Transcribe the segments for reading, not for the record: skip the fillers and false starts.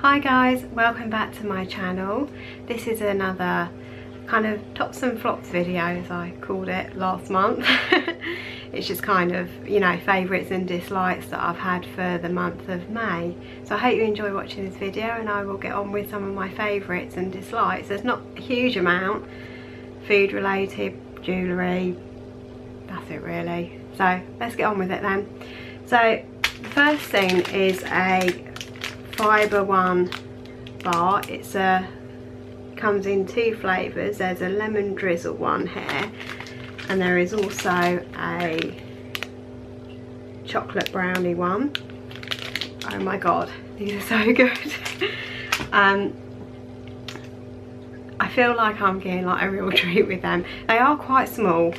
Hi guys, welcome back to my channel. This is another kind of tops and flops video, as I called it last month. It's just kind of, you know, favourites and dislikes that I've had for the month of May. So I hope you enjoy watching this video, and I will get on with some of my favourites and dislikes. There's not a huge amount, food related, jewellery, that's it really. So let's get on with it then. So the first thing is a Fibre One bar. It's comes in two flavours. There's a lemon drizzle one here, and there is also a chocolate brownie one. Oh my god, these are so good. I feel like I'm getting like a real treat with them. They are quite small.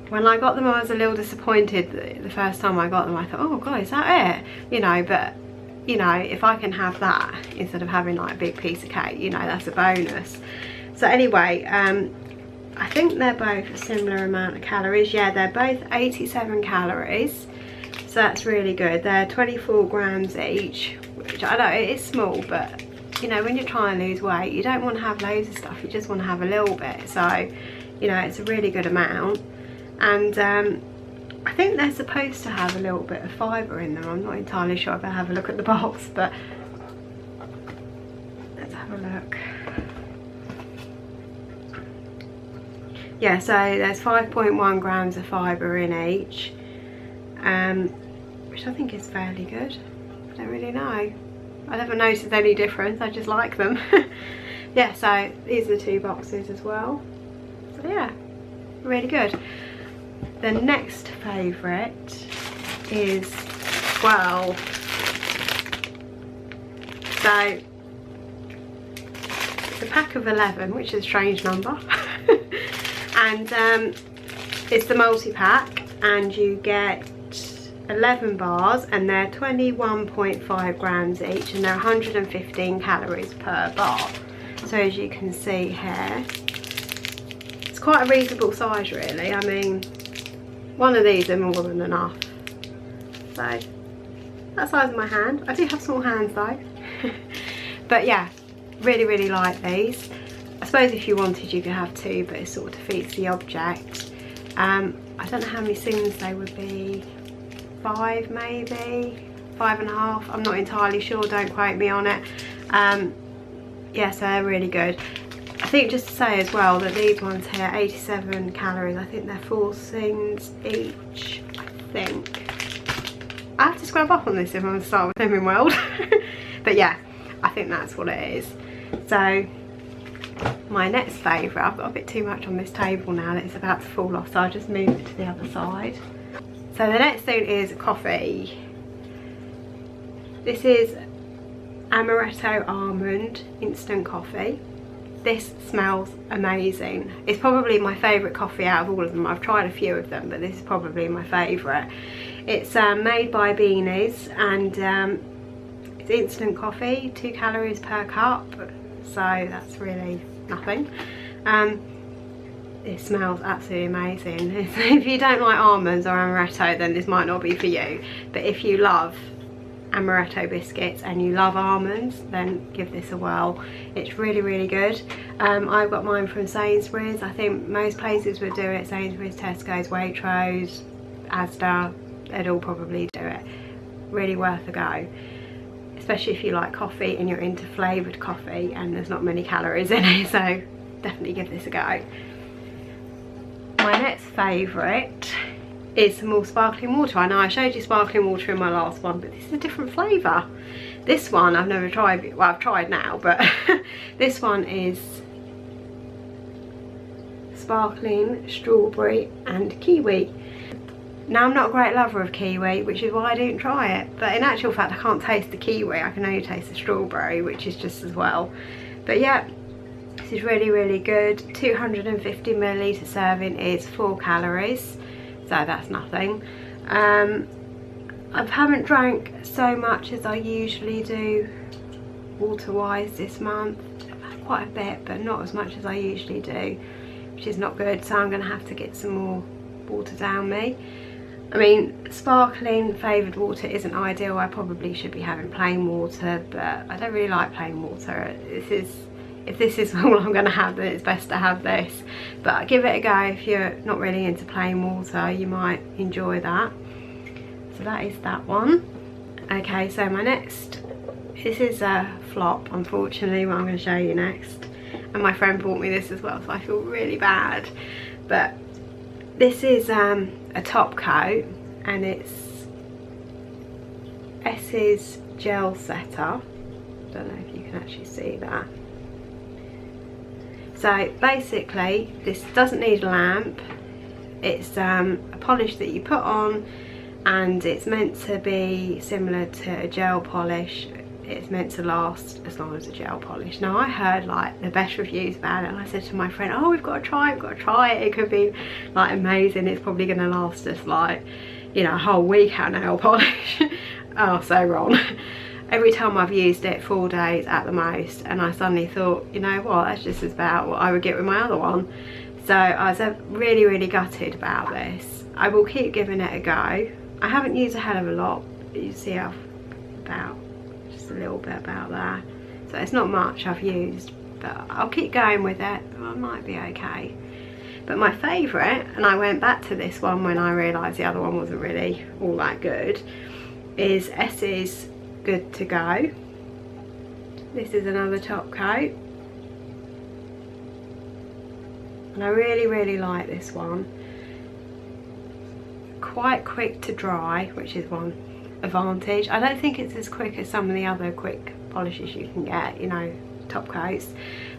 When I got them I was a little disappointed the first time I got them. I thought, oh god, is that it? You know, but you know, if I can have that instead of having like a big piece of cake, you know, that's a bonus. So anyway, I think they're both a similar amount of calories. Yeah, they're both 87 calories, so that's really good. They're 24 grams each, which I know it is small, but you know, when you're trying to lose weight, you don't want to have loads of stuff, you just want to have a little bit. So you know, it's a really good amount. And I think they're supposed to have a little bit of fibre in them. I'm not entirely sure if I have a look at the box, but let's have a look. Yeah, so there's 5.1 grams of fibre in each, which I think is fairly good. I don't really know. I never noticed any difference, I just like them. Yeah, so these are the two boxes as well. So yeah, really good. The next favourite is Twirl. So it's a pack of 11, which is a strange number. And it's the multi-pack, and you get 11 bars, and they're 21.5 grams each, and they're 115 calories per bar. So as you can see here, it's quite a reasonable size really. I mean, one of these are more than enough. So that size of my hand. I do have small hands though. But yeah, really like these. I suppose if you wanted you could have two, but it sort of defeats the object. I don't know how many sings they would be. 5 maybe, 5.5. I'm not entirely sure, don't quote me on it. Yeah, so they're really good. I think just to say as well that these ones here, 87 calories. I think they're 4 sings each, I think. I have to scrub up on this if I'm going to start with Lemon World. But yeah, I think that's what it is. So my next favourite, I've got a bit too much on this table now that it's about to fall off, so I'll just move it to the other side. So the next thing is coffee. This is amaretto almond instant coffee. This smells amazing. It's probably my favourite coffee out of all of them. I've tried a few of them, but this is probably my favourite. It's made by Beanies, and it's instant coffee, 2 calories per cup, so that's really nothing. It smells absolutely amazing. If you don't like almonds or amaretto, then this might not be for you, but if you love amaretto biscuits and you love almonds, then give this a whirl. It's really good. I've got mine from Sainsburys. I think most places would do it. Sainsburys, Tesco's, Waitrose, Asda, they'd all probably do it. Really worth a go, especially if you like coffee and you're into flavoured coffee and there's not many calories in it, so definitely give this a go. My next favourite is some more sparkling water. I know I showed you sparkling water in my last one, but this is a different flavour. This one I've never tried, well I've tried now, but this one is sparkling strawberry and kiwi. Now I'm not a great lover of kiwi, which is why I didn't try it, but in actual fact I can't taste the kiwi, I can only taste the strawberry, which is just as well. But yeah, this is really good. 250 millilitre serving is 4 calories. So that's nothing. I haven't drank so much as I usually do water wise this month. I've had quite a bit, but not as much as I usually do, which is not good, so I'm going to have to get some more water down me. I mean, sparkling flavoured water isn't ideal. I probably should be having plain water, but I don't really like plain water. If this is all I'm going to have, then it's best to have this. But give it a go. If you're not really into plain water, you might enjoy that. So that is that one. Okay, so my next, this is a flop, unfortunately, what I'm going to show you next. And my friend bought me this as well, so I feel really bad. But this is a Topcoat, and it's Essie's gel setter. Don't know if you can actually see that. So basically, this doesn't need a lamp. It's a polish that you put on, and it's meant to be similar to a gel polish. It's meant to last as long as a gel polish. Now, I heard like the best reviews about it, and I said to my friend, oh, we've got to try it, it could be like amazing. It's probably going to last us like, you know, a whole week our nail polish. Oh, so wrong. Every time I've used it, 4 days at the most, and I suddenly thought, you know what, that's just about what I would get with my other one. So I was really gutted about this. I will keep giving it a go. I haven't used a hell of a lot. You see I've about just a little bit about that. So it's not much I've used, but I'll keep going with it. I might be okay. But my favourite, and I went back to this one when I realised the other one wasn't really all that good, is Essie's Good to Go. This is another Topcoat, and I really like this one. Quite quick to dry, which is one advantage. I don't think it's as quick as some of the other quick polishes you can get, you know, Topcoats,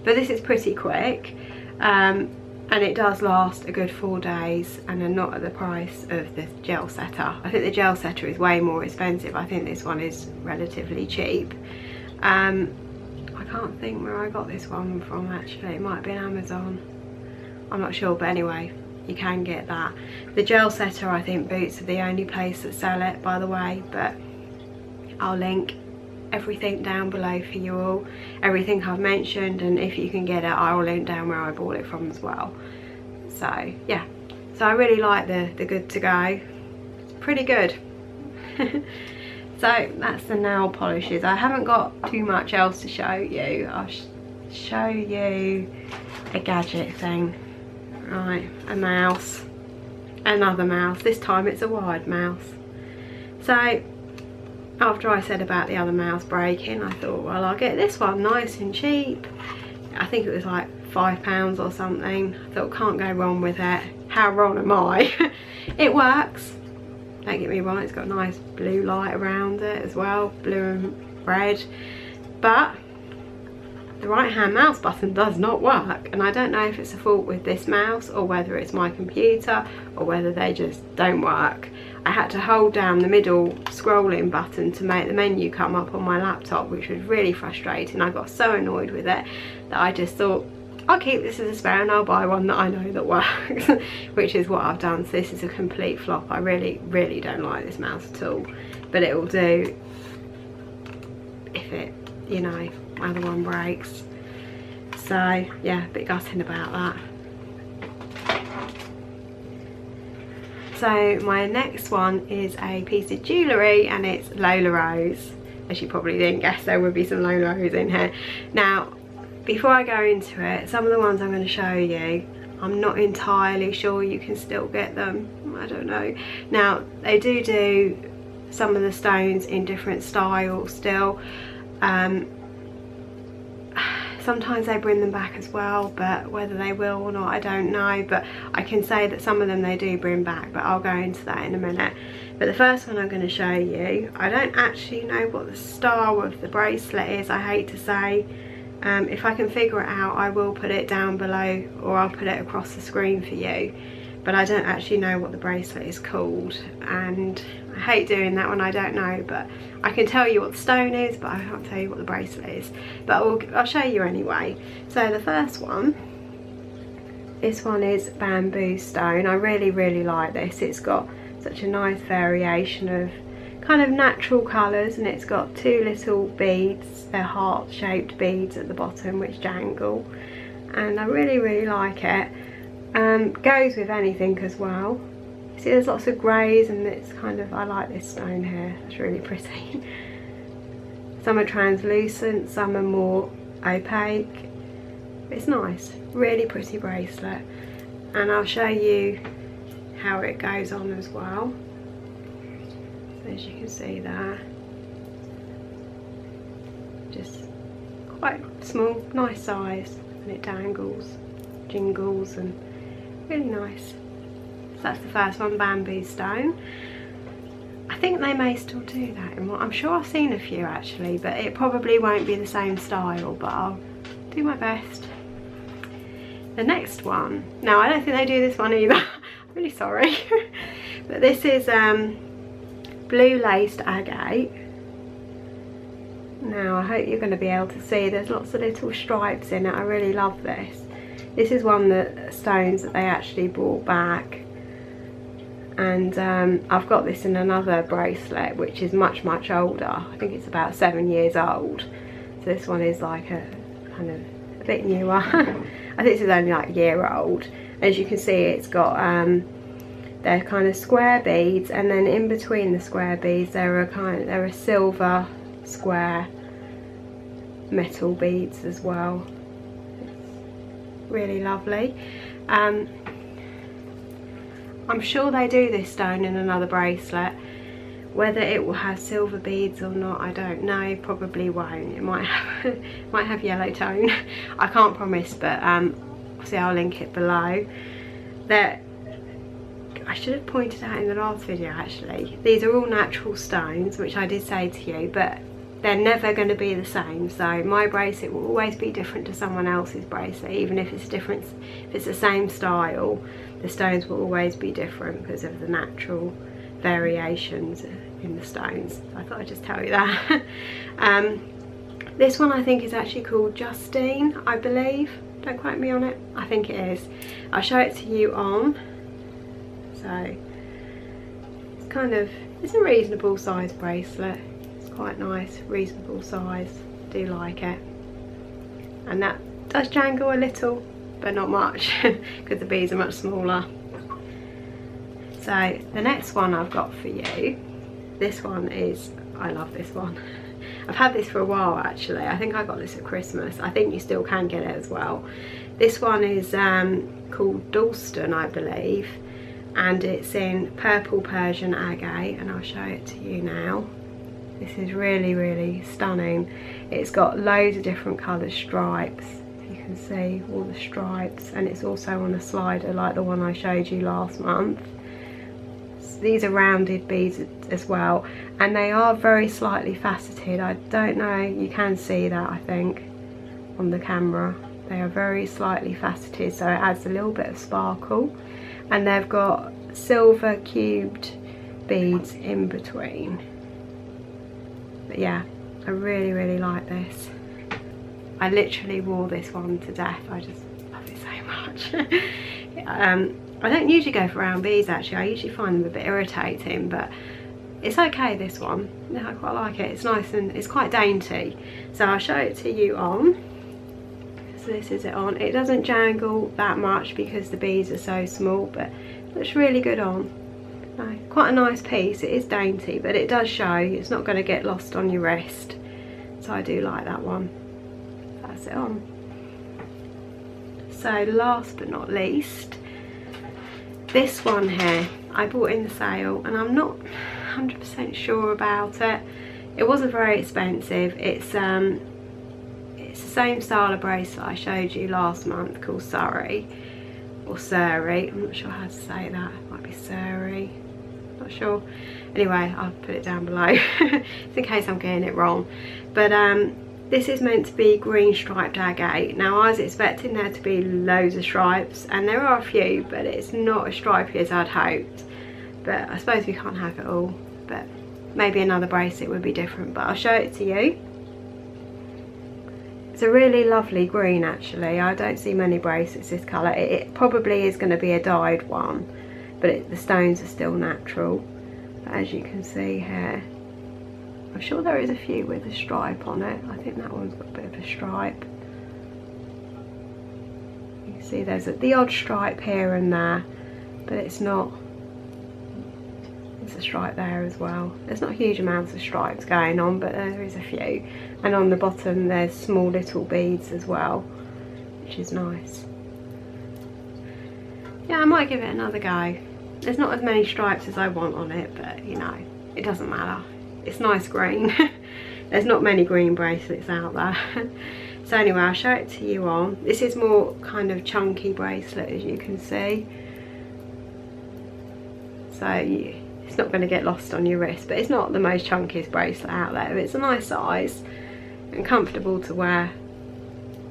but this is pretty quick, and it does last a good 4 days, and are not at the price of the gel setter. I think the gel setter is way more expensive. I think this one is relatively cheap. I can't think where I got this one from actually. It might be on Amazon, I'm not sure, but anyway, you can get that. The gel setter, I think Boots are the only place that sell it, by the way, but I'll link everything down below for you all, everything I've mentioned, and if you can get it, I'll link down where I bought it from as well. So yeah, so I really like the Good to Go. It's pretty good. So that's the nail polishes. I haven't got too much else to show you. I'll show you a gadget thing. Right, a mouse, another mouse. This time it's a wired mouse. So after I said about the other mouse breaking, I thought, well, I'll get this one nice and cheap. I think it was like £5 or something. I thought, can't go wrong with it. How wrong am I? It works. Don't get me wrong, it's got a nice blue light around it as well, blue and red. But the right hand mouse button does not work, and I don't know if it's a fault with this mouse or whether it's my computer or whether they just don't work. I had to hold down the middle scrolling button to make the menu come up on my laptop, which was really frustrating. I got so annoyed with it that I just thought, I'll keep this as a spare and I'll buy one that I know that works, which is what I've done. So this is a complete flop. I really don't like this mouse at all, but it will do if it, you know, my other one breaks. So yeah, a bit gutting about that. So my next one is a piece of jewellery, and it's Lola Rose. As you probably didn't guess, there would be some Lola Rose in here. Now, before I go into it, some of the ones I'm going to show you, I'm not entirely sure you can still get them. I don't know. Now, they do some of the stones in different styles still. Sometimes they bring them back as well, but whether they will or not, I don't know. But I can say that some of them they do bring back, but I'll go into that in a minute. But the first one I'm going to show you, I don't actually know what the style of the bracelet is, I hate to say. If I can figure it out, I will put it down below, or I'll put it across the screen for you. But I don't actually know what the bracelet is called, and I hate doing that when I don't know. But I can tell you what the stone is, but I can't tell you what the bracelet is. But I'll show you anyway. So the first one, this one is bamboo stone. I really like this. It's got such a nice variation of kind of natural colours, and it's got two little beads. They're heart-shaped beads at the bottom which jangle, and I really like it. Goes with anything as well. See, there's lots of greys, and it's kind of, I like this stone here, it's really pretty. Some are translucent, some are more opaque. It's nice, really pretty bracelet, and I'll show you how it goes on as well. So as you can see there, just quite small, nice size, and it dangles, jingles, and really nice. So that's the first one, Bamboo Stone. I think they may still do that in what, I'm sure I've seen a few actually, but it probably won't be the same style, but I'll do my best. The next one, now I don't think they do this one either, I'm really sorry, but this is blue laced agate. Now I hope you're going to be able to see, there's lots of little stripes in it. I really love this. This is one that stones that they actually brought back, and I've got this in another bracelet which is much older. I think it's about 7 years old, so this one is like a kind of a bit newer. I think this is only like a year old. As you can see, it's got they're kind of square beads, and then in between the square beads there are silver square metal beads as well. It's really lovely. I'm sure they do this stone in another bracelet. Whether it will have silver beads or not, I don't know. Probably won't. It might have might have yellow tone. I can't promise, but obviously I'll link it below. There, I should have pointed out in the last video actually, these are all natural stones, which I did say to you, but they're never going to be the same. So my bracelet will always be different to someone else's bracelet, even if it's different. If it's the same style, the stones will always be different because of the natural variations in the stones. I thought I'd just tell you that. This one I think is actually called Justine, I believe. Don't quote me on it. I think it is. I'll show it to you on. So it's kind of, it's a reasonable size bracelet. It's quite nice, reasonable size. Do like it. And that does jangle a little, but not much because the beads are much smaller. So the next one I've got for you, this one is, I love this one. I've had this for a while actually. I think I got this at Christmas. I think you still can get it as well. This one is called Dalston, I believe, and it's in purple Persian agate, and I'll show it to you now. This is really stunning. It's got loads of different coloured stripes. You can see all the stripes, and it's also on a slider like the one I showed you last month. These are rounded beads as well, and they are very slightly faceted. I don't know, you can see that I think on the camera. They are very slightly faceted, so it adds a little bit of sparkle, and they've got silver cubed beads in between. But yeah, I really like this. I literally wore this one to death. I just love it so much. I don't usually go for round beads actually. I usually find them a bit irritating, but it's okay, this one. Yeah, I quite like it. It's nice and it's quite dainty. So I'll show it to you on. So this is it on. It doesn't jangle that much because the beads are so small, but it looks really good on. Quite a nice piece. It is dainty, but it does show. It's not going to get lost on your wrist. So I do like that one. That's it on. So last but not least, this one here I bought in the sale, and I'm not 100% sure about it. It wasn't very expensive. It's the same style of bracelet I showed you last month, called Surrey or Surrey. I'm not sure how to say that. It might be Surrey. Not sure. Anyway, I'll put it down below just in case I'm getting it wrong. But this is meant to be green striped agate. Now I was expecting there to be loads of stripes, and there are a few, but it's not as stripy as I'd hoped. But I suppose we can't have it all, but maybe another bracelet would be different, but I'll show it to you. It's a really lovely green actually. I don't see many bracelets this colour. It probably is going to be a dyed one, but the stones are still natural. But as you can see here, I'm sure there is a few with a stripe on it. I think that one's got a bit of a stripe. You can see there's the odd stripe here and there, but it's not a stripe there as well. There's not huge amounts of stripes going on, but there is a few. And on the bottom there's small little beads as well, which is nice. Yeah, I might give it another go. There's not as many stripes as I want on it, but you know, it doesn't matter. It's nice green. There's not many green bracelets out there. So anyway, I'll show it to you on. This is more kind of chunky bracelet, as you can see. So it's not going to get lost on your wrist, but it's not the most chunkiest bracelet out there. But it's a nice size and comfortable to wear.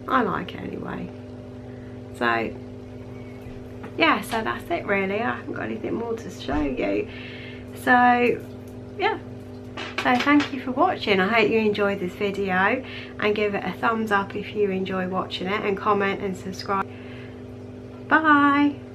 I like it anyway. So yeah, so that's it really. I haven't got anything more to show you. So yeah. So thank you for watching. I hope you enjoyed this video, and give it a thumbs up if you enjoy watching it, and comment and subscribe. Bye.